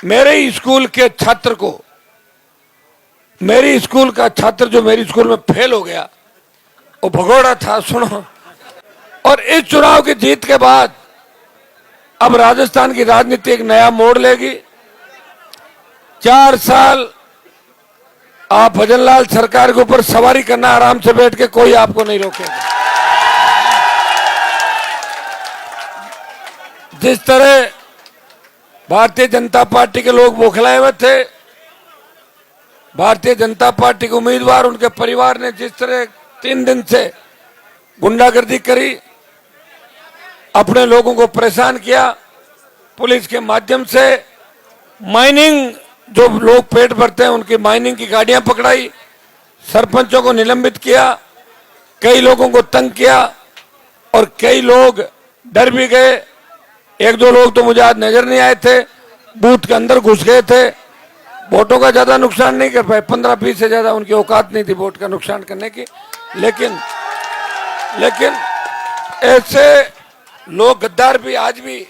मेरे स्कूल के छात्र को, मेरी स्कूल का छात्र जो मेरी स्कूल में फेल हो गया, वो भगोड़ा था, सुनो। और इस चुनाव की जीत के बाद अब राजस्थान की राजनीति एक नया मोड़ लेगी। 4 साल आप भजनलाल सरकार के ऊपर सवारी करना आराम से बैठ के, कोई आपको नहीं रोकेगा। जिस तरह भारतीय जनता पार्टी के लोग बौखलाए हुए थे, भारतीय जनता पार्टी के उम्मीदवार, उनके परिवार ने जिस तरह 3 दिन से गुंडागर्दी करी, अपने लोगों को परेशान किया, पुलिस के माध्यम से माइनिंग, जो लोग पेट भरते हैं उनकी माइनिंग की गाड़ियां पकड़ाई, सरपंचों को निलंबित किया, कई लोगों को तंग किया और कई लोग डर भी गए। 1-2 लोग तो मुझे आज नजर नहीं आए थे, बूथ के अंदर घुस गए थे। वोटों का ज्यादा नुकसान नहीं कर पाए, 15-20 से ज्यादा उनकी औकात नहीं थी वोट का नुकसान करने की। लेकिन ऐसे लोग, गद्दार भी आज भी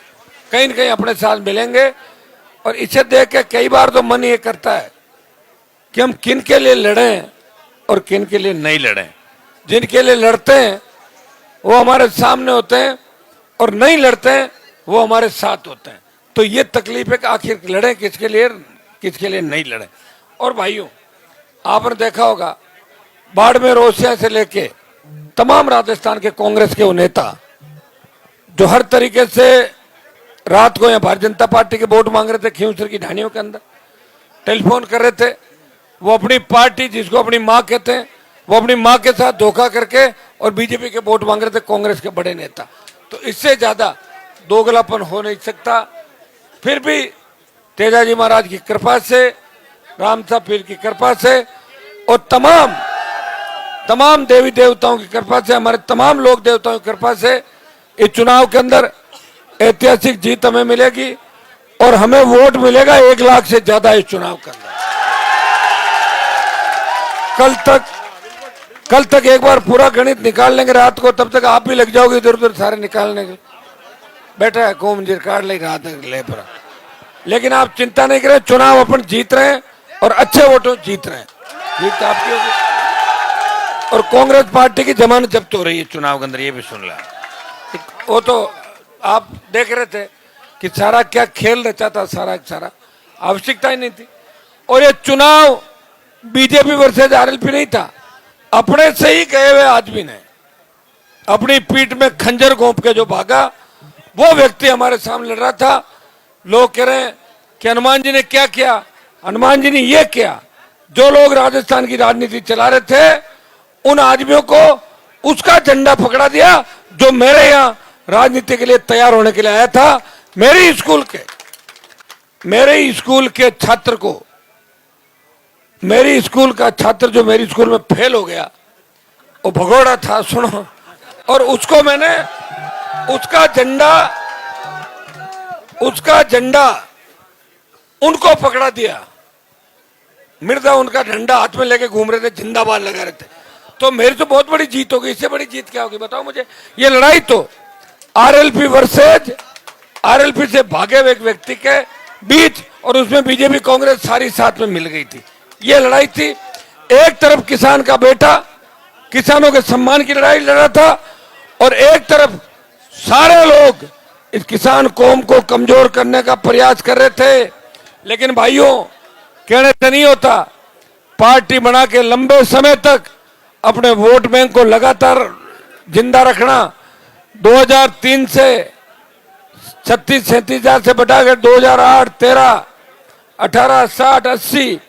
कहीं न कहीं अपने साथ मिलेंगे। और इसे देख के कई बार तो मन ये करता है कि हम किन के लिए लड़ें और किन के लिए नहीं लड़ें। जिनके लिए लड़ते हैं वो हमारे सामने होते हैं और नहीं लड़ते हैं वो हमारे साथ होते हैं। तो ये तकलीफ है कि आखिर लड़ें किसके लिए नहीं लड़ें। और भाइयों, आपने देखा होगा, बाड़मेर ओसियां से लेके तमाम राजस्थान के कांग्रेस के वो नेता जो हर तरीके से रात को यहाँ भारतीय जनता पार्टी के वोट मांग रहे थे, खींवसर की ढानियों के अंदर टेलीफोन कर रहे थे, वो अपनी पार्टी, जिसको अपनी माँ कहते हैं, वो अपनी माँ के साथ धोखा करके और बीजेपी के वोट मांग रहे थे, कांग्रेस के बड़े नेता। तो इससे ज्यादा दोगलापन हो नहीं सकता। फिर भी तेजाजी महाराज की कृपा से, रामसा पीर की कृपा से और तमाम देवी देवताओं की कृपा से, हमारे तमाम लोक देवताओं की कृपा से इस चुनाव के अंदर ऐतिहासिक जीत हमें मिलेगी और हमें वोट मिलेगा 1 लाख से ज्यादा इस चुनाव के अंदर। कल तक एक बार पूरा गणित निकाल लेंगे रात को, तब तक आप भी लग जाओगे इधर उधर सारे निकालने के। बैठा है को मंजिर काट ले रात ले पर, लेकिन आप चिंता नहीं करें, चुनाव अपन जीत रहे हैं और अच्छे वोटों जीत रहे हैं। जीत आपकी होगी। और कांग्रेस पार्टी की जमानत जब्त हो रही है चुनाव के अंदर, ये भी सुन लिया। वो तो आप देख रहे थे कि सारा क्या खेल रचा था, सारा आवश्यकता ही नहीं थी। और ये चुनाव बीजेपी वर्सेज आरएलपी नहीं था, अपने से ही गए हुए आदमी ने अपनी पीठ में खंजर घोंप के जो भागा, वो व्यक्ति हमारे सामने लड़ रहा था। लोग कह रहे हैं कि हनुमान जी ने क्या किया, हनुमान जी ने ये किया। जो लोग राजस्थान की राजनीति चला रहे थे, उन आदमियों को उसका झंडा पकड़ा दिया जो मेरे यहाँ राजनीति के लिए तैयार होने के लिए आया था। मेरे स्कूल के छात्र को, मेरी स्कूल का छात्र जो मेरी स्कूल में फेल हो गया, वो भगोड़ा था, सुनो। और उसको मैंने उसका झंडा उनको पकड़ा दिया। मृदा उनका झंडा हाथ में लेके घूम रहे थे, जिंदाबाद लगा रहे थे। तो मेरी तो बहुत बड़ी जीत होगी, इससे बड़ी जीत क्या होगी बताओ मुझे। ये लड़ाई तो आरएलपी वर्सेज आरएलपी से भागे हुए एक व्यक्ति के बीच, और उसमें बीजेपी कांग्रेस सारी साथ में मिल गई थी। ये लड़ाई थी, एक तरफ किसान का बेटा किसानों के सम्मान की लड़ाई लड़ रहा था और एक तरफ सारे लोग इस किसान कौम को कमजोर करने का प्रयास कर रहे थे। लेकिन भाइयों, कहने से नहीं होता, पार्टी बना के लंबे समय तक अपने वोट बैंक को लगातार जिंदा रखना, 2003 से 36-37 हजार से बढ़ाकर 2008, 13, 18, 60, 80,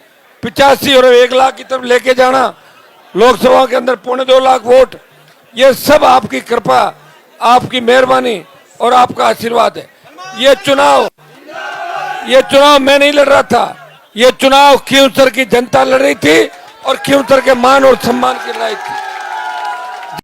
85 और 1 लाख की तरफ लेके जाना, लोकसभा के अंदर 2.25 लाख वोट, ये सब आपकी कृपा, आपकी मेहरबानी और आपका आशीर्वाद है। ये चुनाव मैं नहीं लड़ रहा था, ये चुनाव खींवसर की जनता लड़ रही थी और खींवसर के मान और सम्मान की लड़ाई थी।